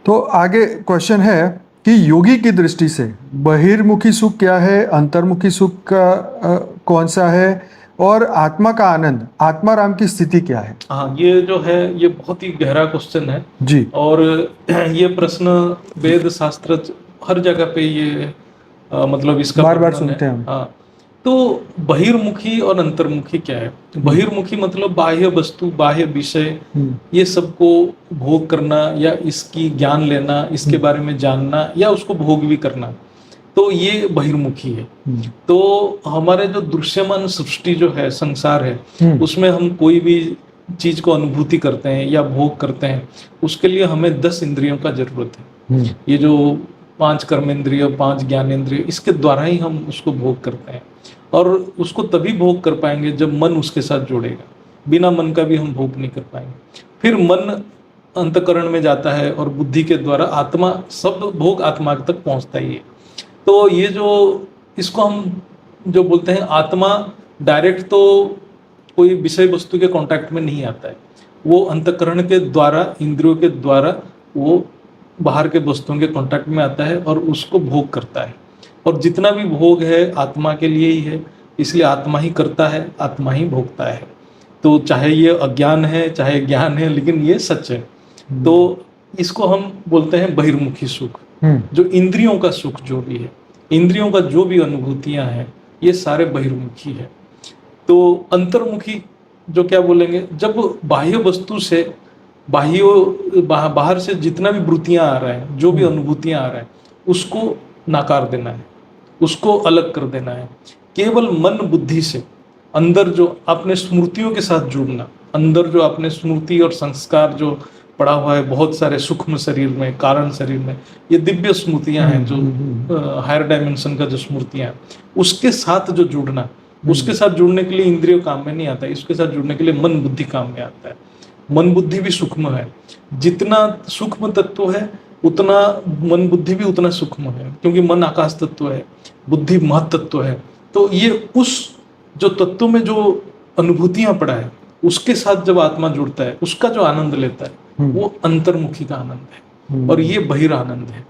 तो आगे क्वेश्चन है कि योगी की दृष्टि से बहिर्मुखी सुख क्या है, अंतर्मुखी सुख का कौन सा है, और आत्मा का आनंद, आत्माराम की स्थिति क्या है? हाँ, ये जो है ये बहुत ही गहरा क्वेश्चन है जी। और ये प्रश्न वेद शास्त्र हर जगह पे ये मतलब इसका बार बार वर्णन सुनते है। हैं हम। हाँ, तो बहिर्मुखी और अंतर्मुखी क्या है? बहिर्मुखी मतलब बाह्य वस्तु, बाह्य विषय, ये सबको भोग करना या इसकी ज्ञान लेना, इसके बारे में जानना या उसको भोग भी करना, तो ये बहिर्मुखी है। तो हमारे जो दृश्यमान सृष्टि जो है, संसार है, उसमें हम कोई भी चीज को अनुभूति करते हैं या भोग करते हैं, उसके लिए हमें 10 इंद्रियों का जरूरत है। ये जो 5 कर्मेंद्रिय, 5 ज्ञानेंद्रिय, इसके द्वारा ही हम उसको भोग करते हैं और उसको तभी भोग कर पाएंगे जब मन उसके साथ जुड़ेगा। बिना मन का भी हम भोग नहीं कर पाएंगे। फिर मन अंतकरण में जाता है और बुद्धि के द्वारा आत्मा, सब भोग आत्मा तक पहुंचता ही है। तो ये जो इसको हम जो बोलते हैं आत्मा, डायरेक्ट तो कोई विषय वस्तु के कांटेक्ट में नहीं आता है, वो अंतकरण के द्वारा, इंद्रियों के द्वारा वो बाहर के वस्तुओं के कांटेक्ट में आता है और उसको भोग करता है। और जितना भी भोग है आत्मा के लिए ही है, इसलिए आत्मा ही करता है, आत्मा ही भोगता है। तो चाहे ये अज्ञान है चाहे ज्ञान है, लेकिन ये सच है। तो इसको हम बोलते हैं बहिर्मुखी सुख। जो इंद्रियों का सुख जो भी है, इंद्रियों का जो भी अनुभूतियां हैं, ये सारे बहिर्मुखी है। तो अंतर्मुखी जो क्या बोलेंगे, जब बाह्य वस्तु से, बाहर से जितना भी वृत्तियां आ रहा है, जो भी अनुभूतियां आ रहा है, उसको नाकार देना है, उसको अलग कर देना है। केवल मन बुद्धि से अंदर जो अपने स्मृतियों के साथ जुड़ना, अंदर जो अपने स्मृति और संस्कार जो पड़ा हुआ है बहुत सारे सूक्ष्म शरीर में, कारण शरीर में, ये दिव्य स्मृतियां हैं जो हायर डायमेंशन का जो स्मृतियां हैं, उसके साथ जो जुड़ना, उसके साथ जुड़ने के लिए इंद्रिय काम में नहीं आता है, इसके साथ जुड़ने के लिए मन बुद्धि काम में आता है। मन बुद्धि भी सूक्ष्म है, जितना सूक्ष्म तत्व है उतना मन बुद्धि भी उतना सूक्ष्म है, क्योंकि मन आकाश तत्व है, बुद्धि महत तत्व है। तो ये उस जो तत्व में जो अनुभूतियां पड़ा है, उसके साथ जब आत्मा जुड़ता है, उसका जो आनंद लेता है, वो अंतर्मुखी का आनंद है और ये बहिर आनंद है।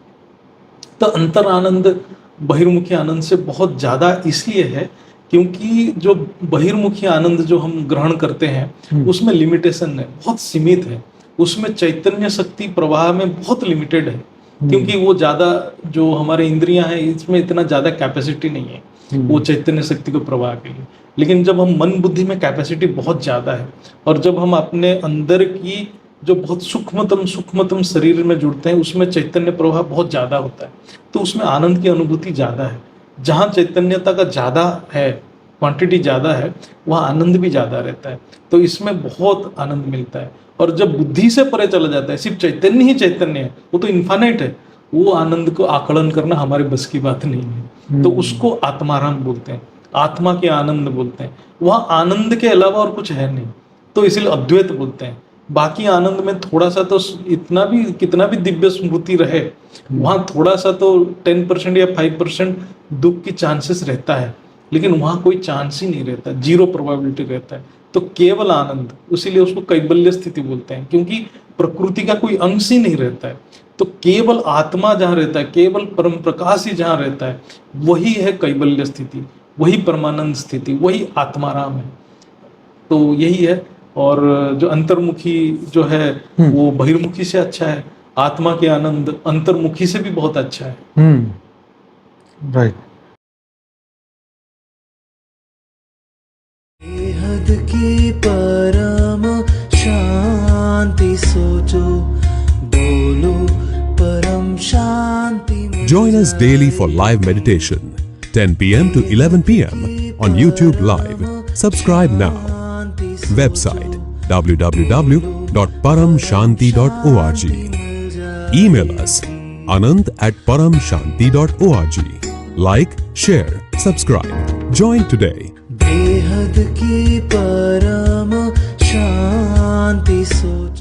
तो अंतर आनंद बहिर्मुखी आनंद से बहुत ज्यादा इसलिए है क्योंकि जो बहिर्मुखी आनंद जो हम ग्रहण करते हैं उसमें लिमिटेशन है, बहुत सीमित है। उसमें चैतन्य शक्ति प्रवाह में बहुत लिमिटेड है, क्योंकि वो ज्यादा जो हमारे इंद्रियां हैं इसमें इतना ज्यादा कैपेसिटी नहीं है वो चैतन्य शक्ति को प्रवाह के लिए। लेकिन जब हम मन बुद्धि में कैपेसिटी बहुत ज्यादा है और जब हम अपने अंदर की जो बहुत सूक्ष्मतम शरीर में जुड़ते हैं, उसमें चैतन्य प्रवाह बहुत ज्यादा होता है, तो उसमें आनंद की अनुभूति ज्यादा है। जहाँ चैतन्यता का ज्यादा है, क्वांटिटी ज्यादा है, वहाँ आनंद भी ज्यादा रहता है। तो इसमें बहुत आनंद मिलता है। और जब बुद्धि से परे चला जाता है, सिर्फ चैतन्य ही चैतन्य है, वो तो इन्फानाइट है, वो आनंद को आकलन करना हमारे बस की बात नहीं है। तो उसको आत्माराम बोलते हैं, आत्मा के आनंद बोलते हैं। वहाँ आनंद के अलावा और कुछ है नहीं, तो इसलिए अद्वैत बोलते हैं। बाकी आनंद में थोड़ा सा तो इतना भी कितना भी दिव्य स्मृति रहे, वहाँ थोड़ा सा तो 10% या 5% दुख की चांसेस रहता है, लेकिन वहाँ कोई चांस ही नहीं रहता, 0 प्रोबेबिलिटी रहता है। तो केवल आनंद, इसीलिए उसको कैबल्य स्थिति बोलते हैं, क्योंकि प्रकृति का कोई अंश ही नहीं रहता है। तो केवल आत्मा जहाँ रहता है, केवल परम प्रकाश ही जहाँ रहता है, वही है कैबल्य स्थिति, वही परमानंद स्थिति, वही आत्माराम है। तो यही है। और जो अंतर्मुखी जो है वो बहिर्मुखी से अच्छा है, आत्मा के आनंद अंतर्मुखी से भी बहुत अच्छा है। राइट। बेहद की परम शांति सोचो, बोलो परम शांति। Join us daily for live meditation, 10 p.m. to 11 p.m. on YouTube Live. Subscribe now. Website www.paramshanti.org. Email us anant@paramshanti.org. Like, share, subscribe. Join today. बेहद की परम शांति सोचो।